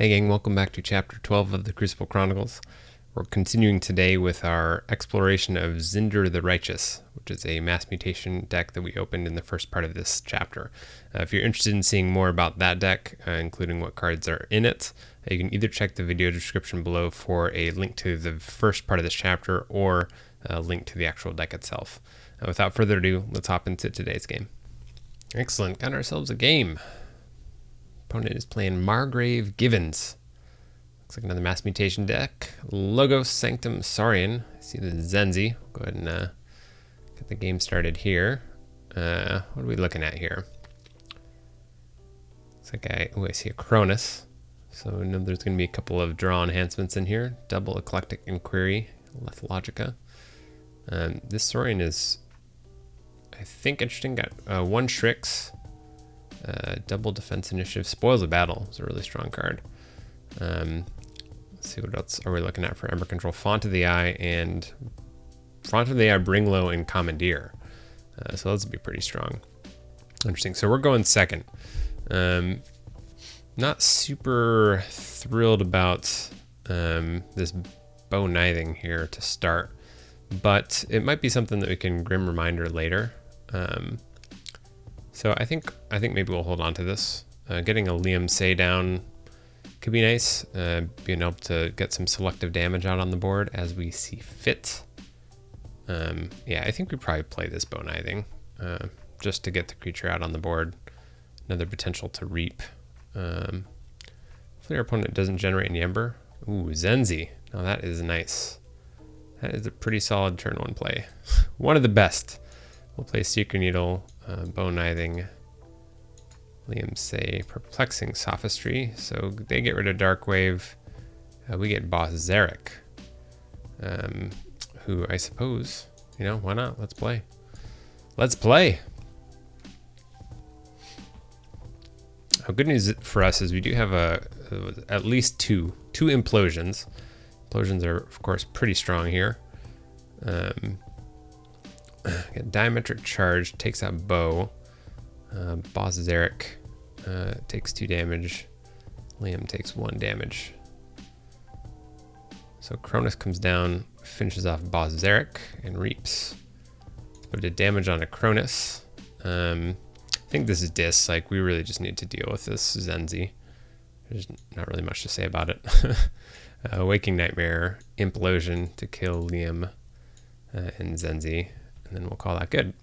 Hey gang, welcome back to chapter 12 of the Crucible Chronicles. We're continuing today with our exploration of Zinder the Righteous, which is a mass mutation deck that we opened in the first part of this chapter. If you're interested in seeing more about that deck, including what cards are in it, you can either check the video description below for a link to the first part of this chapter or a link to the actual deck itself. Without further ado, let's hop into today's game. Excellent, got ourselves a game. Opponent is playing Margrave Givens. Looks like another mass mutation deck. Logos Sanctum Saurian. I see the Zenzi. Go ahead and get the game started here. What are we looking at here? Looks like I see a Cronus. So I know there's going to be a couple of draw enhancements in here. Double Eclectic Inquiry, Lethologica. This Saurian is, I think, interesting. Got one Shrix. Double Defense Initiative. Spoils the Battle is a really strong card. Let's see, what else are we looking at for Ember Control? Font of the Eye and Font of the Eye, Bring Low, and Commandeer. So those would be pretty strong. Interesting. So we're going second. Not super thrilled about this Bow Knithing here to start, but it might be something that we can Grim Reminder later. So I think maybe we'll hold on to this. Getting a Liam Say down could be nice. Being able to get some selective damage out on the board as we see fit. Yeah, I think we probably play this Bow Knithing just to get the creature out on the board. Another potential to reap. Hopefully our opponent doesn't generate any Ember. Ooh, Zenzi. Now that is nice. That is a pretty solid turn one play. One of the best. We'll play Seeker Needle, Bow Knithing, Liam Say, Perplexing Sophistry. So they get rid of Dark Wave. We get Boss Zarek, who I suppose, why not? Let's play. Let's play. Good news for us is we do have at least two Implosions. Implosions are, of course, pretty strong here. Diametric Charge takes out Bow. Boss Zarek takes 2 damage. Liam takes 1 damage. So Cronus comes down, finishes off Boss Zarek, and reaps. Let's put a damage on a Cronus. I think this is Dis. Like, we really just need to deal with this Zenzi. There's not really much to say about it. Waking Nightmare, Implosion to kill Liam and Zenzi. And then we'll call that good.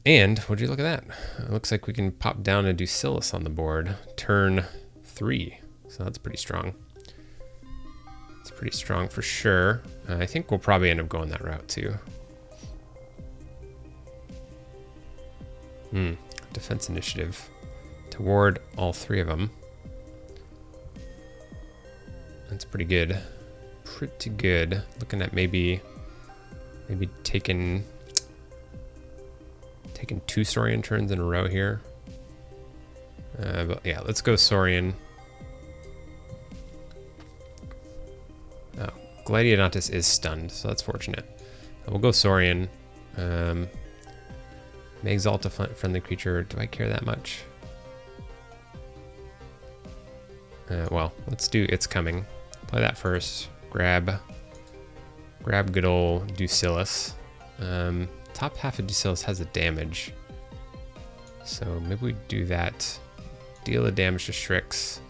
And would you look at that? It looks like we can pop down a Ducilis on the board turn 3. So that's pretty strong. It's pretty strong for sure. I think we'll probably end up going that route too. Defense Initiative to ward all 3 of them. That's pretty good. Pretty good. Looking at maybe taking 2 Saurian turns in a row here. But yeah, let's go Saurian. Oh, Gladiodontus is stunned, so that's fortunate. We'll go Saurian. May exalt a friendly creature. Do I care that much? Well, let's do It's Coming. Play that first. Grab good old Ducilis. Top half of Ducilis has a damage. So maybe we do that. Deal a damage to Shrix.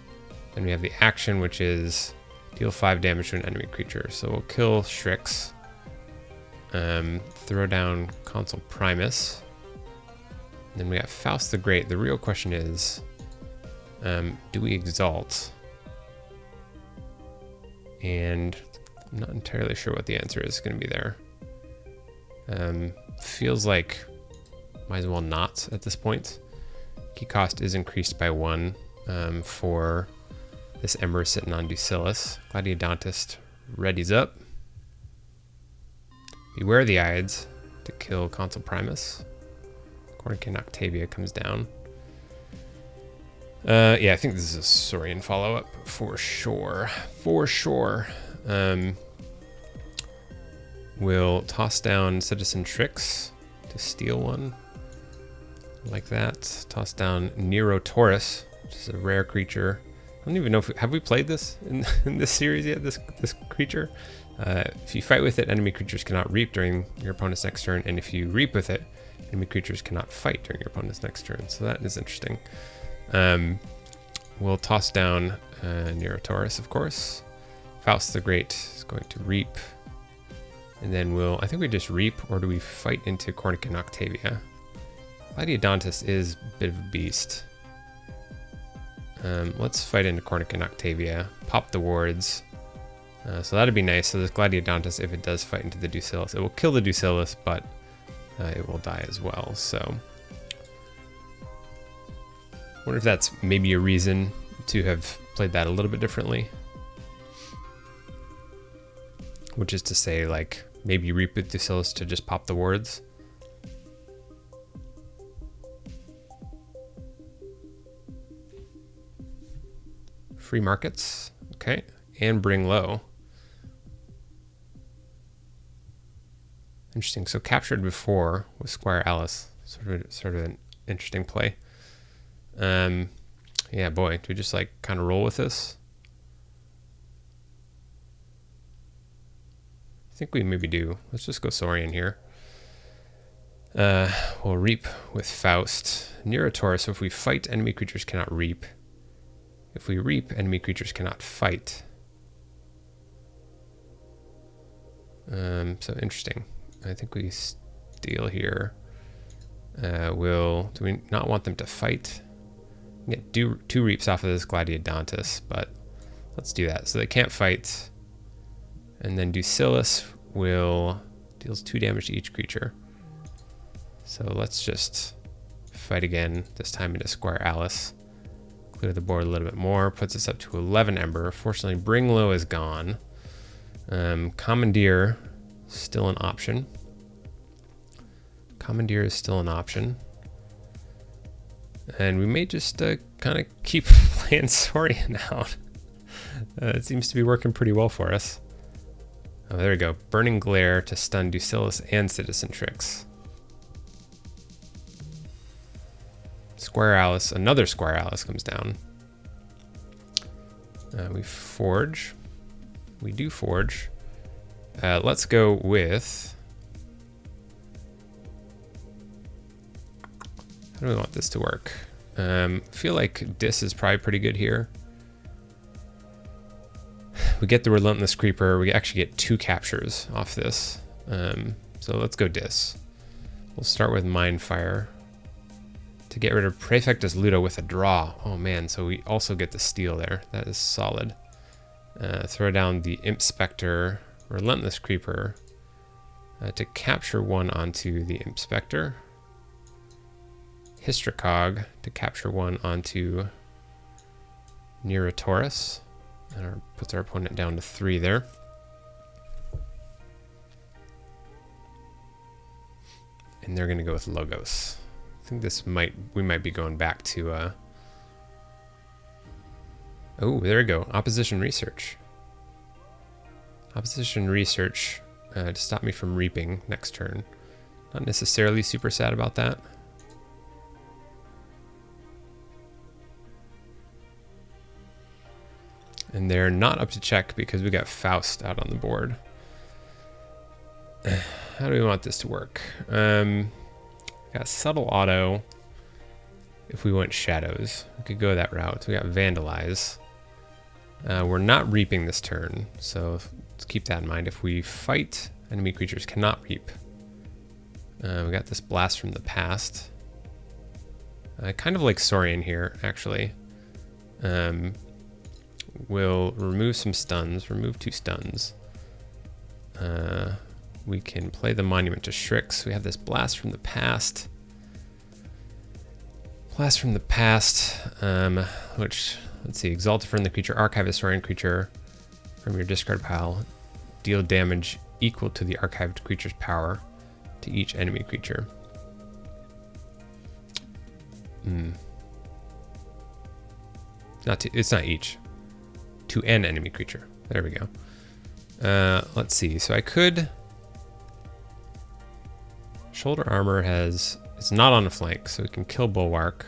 Then we have the action, which is deal 5 damage to an enemy creature. So we'll kill Shrix. Throw down Consul Primus. And then we have Faust the Great. The real question is, do we exalt? And I'm not entirely sure what the answer is going to be there. Feels like might as well not at this point. Key cost is increased by 1 for this Ember sitting on Ducilis. Gladiodontus readies up. Beware the Ides to kill Consul Primus. Cornican Octavia comes down. Yeah, I think this is a Saurian follow-up for sure. For sure. We'll toss down Citizen Trix to steal one. Like that. Toss down Nero Taurus which is a rare creature. I don't even know have we played this in this series yet, this creature? If you fight with it, enemy creatures cannot reap during your opponent's next turn, and if you reap with it, enemy creatures cannot fight during your opponent's next turn. So that is interesting. We'll toss down Neurotaurus, of course. Faust the Great is going to reap. And then I think we just reap, or do we fight into Cornic and Octavia? Gladiodontus is a bit of a beast. Let's fight into Cornic and Octavia. Pop the wards. So that'd be nice. So this Gladiodontus, if it does fight into the Ducillus, it will kill the Ducillus, but it will die as well. So I wonder if that's maybe a reason to have played that a little bit differently. Which is to say, like, maybe reap with Ducillus to just pop the wards. Free markets, okay, and bring low. Interesting. So captured before with Squire Alice, sort of an interesting play. Yeah, boy, do we just like kind of roll with this? I think we maybe do. Let's just go Saurian here. We'll reap with Faust. Neurotaurus, so if we fight, enemy creatures cannot reap. If we reap, enemy creatures cannot fight. So interesting. I think we steal here. Do we not want them to fight? Get two reaps off of this Gladiodontus, but let's do that. So they can't fight. And then Ducillus deals 2 damage to each creature. So let's just fight again, this time into Squire Alice. Clear the board a little bit more, puts us up to 11 Ember. Fortunately, Bring Low is gone. Commandeer, still an option. Commandeer is still an option. And we may just kind of keep playing Saurian out. It seems to be working pretty well for us. Oh, there we go. Burning Glare to stun Ducillus and Citizen Tricks. Squire Alice, another Squire Alice comes down. We forge. We do forge. Let's go with... How do we want this to work? I feel like Dis is probably pretty good here. We get the Relentless Creeper. We actually get 2 captures off this. So let's go Dis. We'll start with Mindfire to get rid of Praefectus Ludo with a draw. Oh man, so we also get the steal there. That is solid. Throw down the Imp Spectre, Relentless Creeper to capture 1 onto the Imp Spectre. Hystricog to capture 1 onto Neurotaurus. And puts our opponent down to 3 there. And they're going to go with Logos. I think we might be going back to... Oh, there we go. Opposition Research. Opposition Research to stop me from reaping next turn. Not necessarily super sad about that. And they're not up to check because we got Faust out on the board. How do we want this to work? Got Subtle Auto. If we went Shadows, we could go that route. We got Vandalize. We're not reaping this turn, so let's keep that in mind. If we fight, enemy creatures cannot reap. We got this Blast from the Past. Kind of like Saurian here, actually. We'll remove some stuns, remove 2 stuns. We can play the Monument to Shrix. We have this Blast from the Past. Blast from the Past, which, let's see, exalt a friendly creature, archive a Saurian creature from your discard pile. Deal damage equal to the archived creature's power to each enemy creature. It's not each. To an enemy creature. There we go. Let's see. So I could... Shoulder Armor it's not on a flank, so we can kill Bulwark.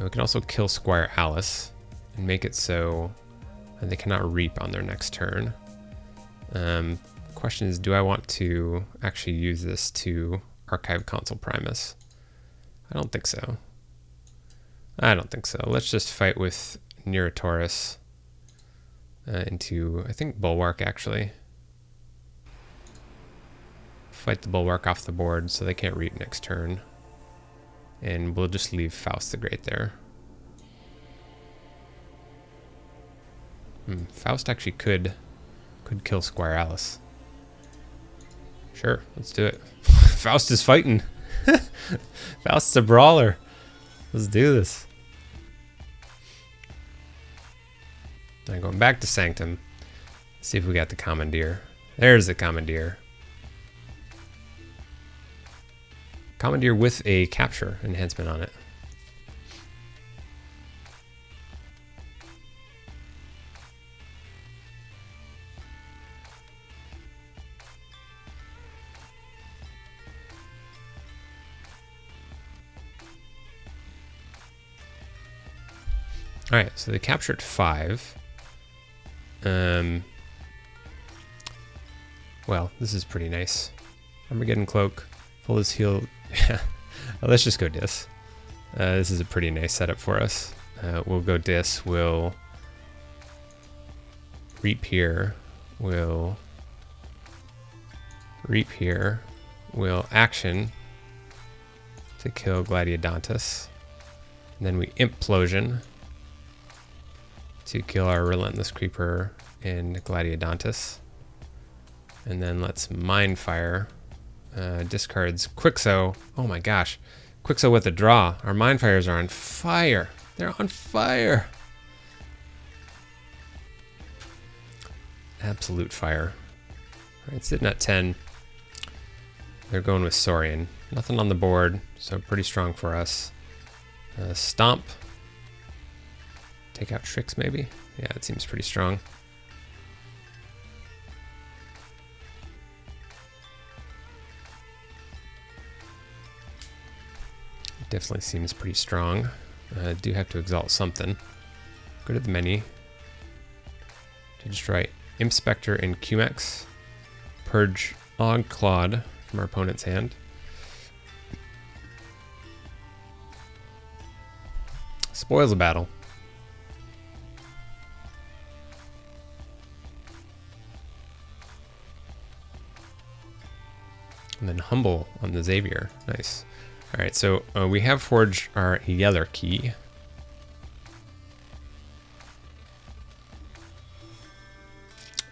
We can also kill Squire Alice and make it so they cannot reap on their next turn. Question is, do I want to actually use this to archive Consul Primus? I don't think so. I don't think so. Let's just fight with Neurotaurus into, I think, Bulwark, actually. Fight the Bulwark off the board so they can't reap next turn. And we'll just leave Faust the Great there. Faust actually could kill Squire Alice. Sure, let's do it. Faust is fighting. Faust's a brawler. Let's do this. Now going back to Sanctum. See if we got the Commandeer. There's the Commandeer. Commandeer with a capture enhancement on it. All right, so they captured 5. Well, this is pretty nice. Armageddon Cloak, full is healed. Well, let's just go Dis. This is a pretty nice setup for us. We'll go Dis, we'll reap here, we'll reap here, we'll action to kill Gladiodontus, and then we Implosion to kill our Relentless Creeper and Gladiodontus. And then let's Mindfire. Discards Quixo. Oh my gosh. Quixo with a draw. Our Mindfires are on fire. They're on fire. Absolute fire. All right, sitting at 10. They're going with Saurian. Nothing on the board, so pretty strong for us. Stomp. Take out Shrix maybe? Yeah, it seems pretty strong. Definitely seems pretty strong. Do have to exalt something. Go to the menu to destroy Imp Spectre and Cumex. Purge Og Claude from our opponent's hand. Spoils the battle. And then Humble on the Xavier. Nice. All right, so we have forged our Yeller key.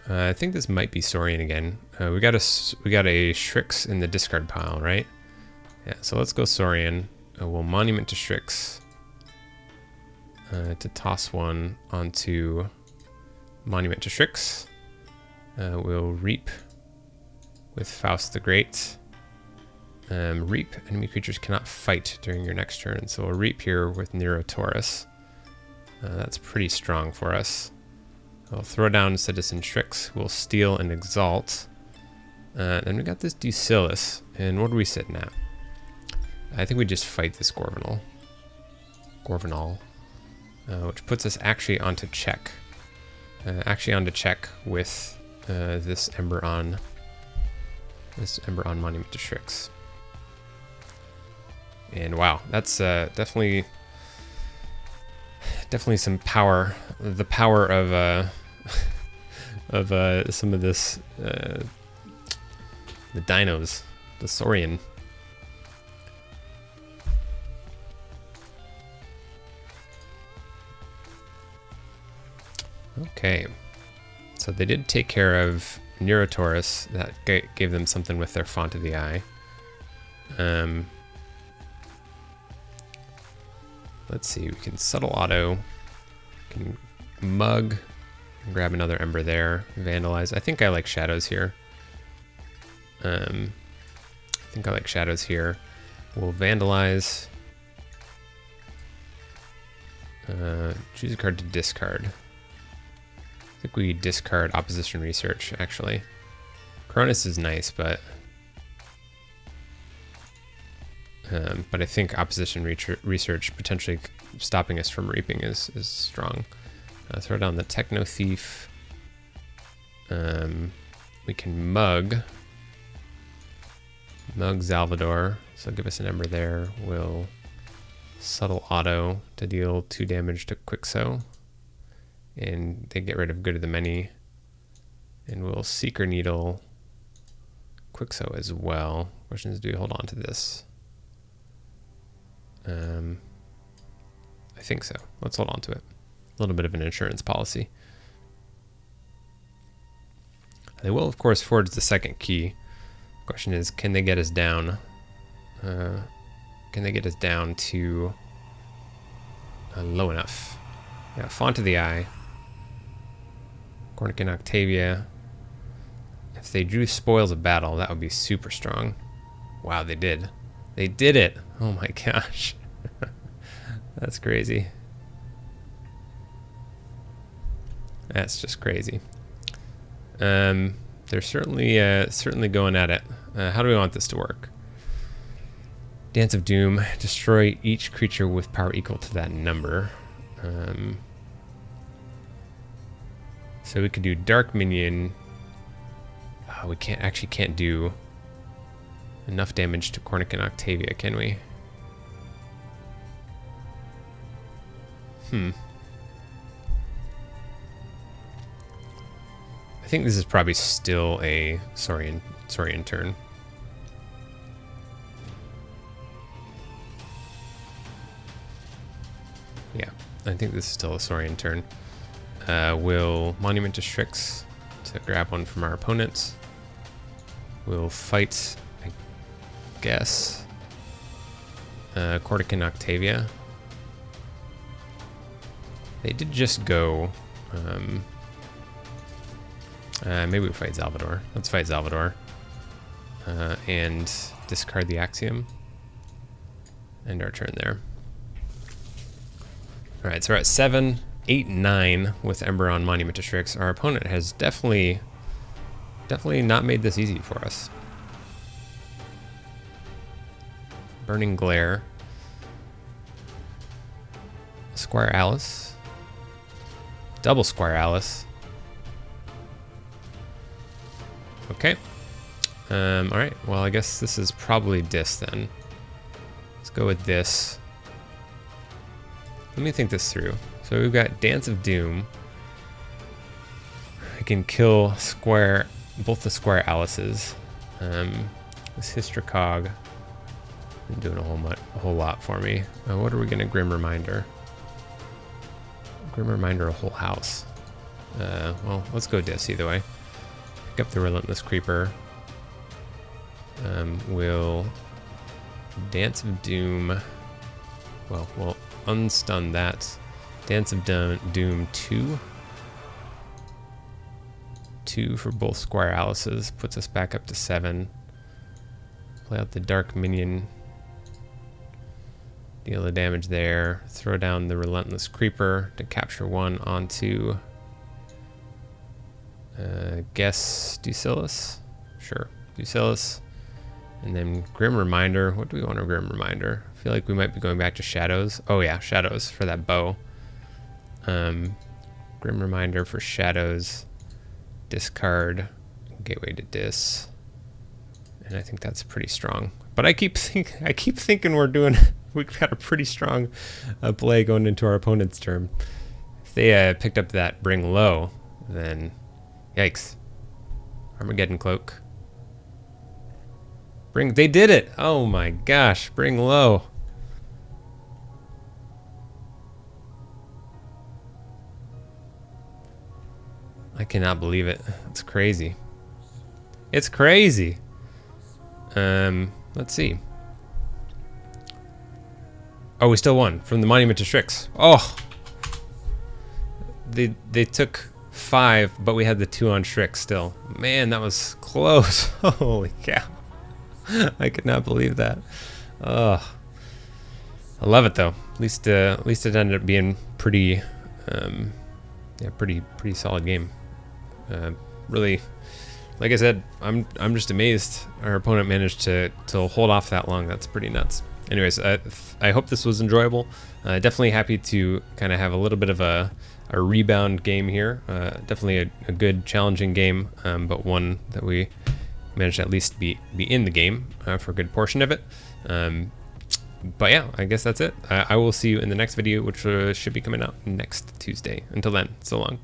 I think this might be Saurian again. We got a Shrix in the discard pile, right? Yeah, so let's go Saurian. We'll Monument to Shrix to toss one onto Monument to Shrix. We'll Reap with Faust the Great. Reap, enemy creatures cannot fight during your next turn, so we'll Reap here with Neurotaurus. That's pretty strong for us. I'll throw down Citizen Shrix, we'll Steal and Exalt. Then we got this Ducilus, and what are we sitting at? I think we just fight this Gorvenal, which puts us actually onto check. With this Ember on Monument to Shrix. And wow, that's definitely some power. The power of some of this the dinos, the Saurian. Okay, so they did take care of Neurotaurus. That gave them something with their Font of the Eye. Let's see, we can Subtle Auto, can Mug, grab another Ember there, Vandalize. I think I like Shadows here. We'll Vandalize. Choose a card to discard. I think we discard Opposition Research, actually. Cronus is nice, but But I think opposition research potentially stopping us from reaping is strong. Throw down the Techno Thief. We can mug Salvador, so give us an Ember there. We'll Subtle Auto to deal 2 damage to Quixo, and they get rid of Good of the Many. And we'll Seeker Needle Quixo as well. Question is, do we hold on to this? I think so. Let's hold on to it. A little bit of an insurance policy. They will, of course, forge the second key. Question is, can they get us down? Can they get us down to low enough? Yeah, Font of the Eye. Cornican Octavia. If they drew Spoils of Battle, that would be super strong. Wow, they did. They did it! Oh my gosh. That's crazy. That's just crazy. They're certainly going at it. How do we want this to work? Dance of Doom. Destroy each creature with power equal to that number. So we could do Dark Minion. Oh, we can't do enough damage to Cornican Octavia, can we? I think this is probably still a Saurian turn. Yeah, I think this is still a Saurian turn. We'll Monument to Strix to grab one from our opponents. We'll fight, I guess, Cornican Octavia. They did just go... maybe we fight Salvador. Let's fight Salvador. And discard the Axiom. End our turn there. Alright, so we're at 7, 8, 9 with Ember on Monument to Strix. Our opponent has definitely not made this easy for us. Burning Glare. Squire Alice. Double Squire Alice. Okay. Alright, well I guess this is probably Dis then. Let's go with this. Let me think this through. So we've got Dance of Doom. I can kill both the Squire Alices. This Hystricog isn't doing a whole lot for me. What are we gonna Grim Reminder? Grim Reminder a whole house. Well, let's go Dis either way. Pick up the Relentless Creeper. We'll Dance of Doom. Well, we'll unstun that. Dance of Doom 2. 2 for both Squire Alices. Puts us back up to 7. Play out the Dark Minion. Deal the damage there. Throw down the Relentless Creeper to capture 1 onto... guess Ducillus? Sure, Ducillus. And then Grim Reminder. What do we want to Grim Reminder? I feel like we might be going back to Shadows. Oh yeah, Shadows for that bow. Grim Reminder for Shadows. Discard. Gateway to Dis. And I think that's pretty strong. But I keep thinking we've got a pretty strong play going into our opponent's turn. If they picked up that Bring Low, then yikes. Armageddon Cloak. They did it! Oh my gosh, Bring Low. I cannot believe it. It's crazy. It's crazy. Let's see. Oh, we still won from the Monument to Strix. Oh! They took 5, but we had the 2 on Strix still. Man, that was close. Holy cow. I could not believe that. I love it though. At least it ended up being pretty solid game. Really, like I said, I'm just amazed our opponent managed to hold off that long. That's pretty nuts. anyways, I hope this was enjoyable. Definitely happy to kind of have a little bit of a rebound game here. Definitely a good, challenging game, but one that we managed to at least be in the game for a good portion of it. But yeah, I guess that's it. I will see you in the next video, which should be coming out next Tuesday. Until then, so long.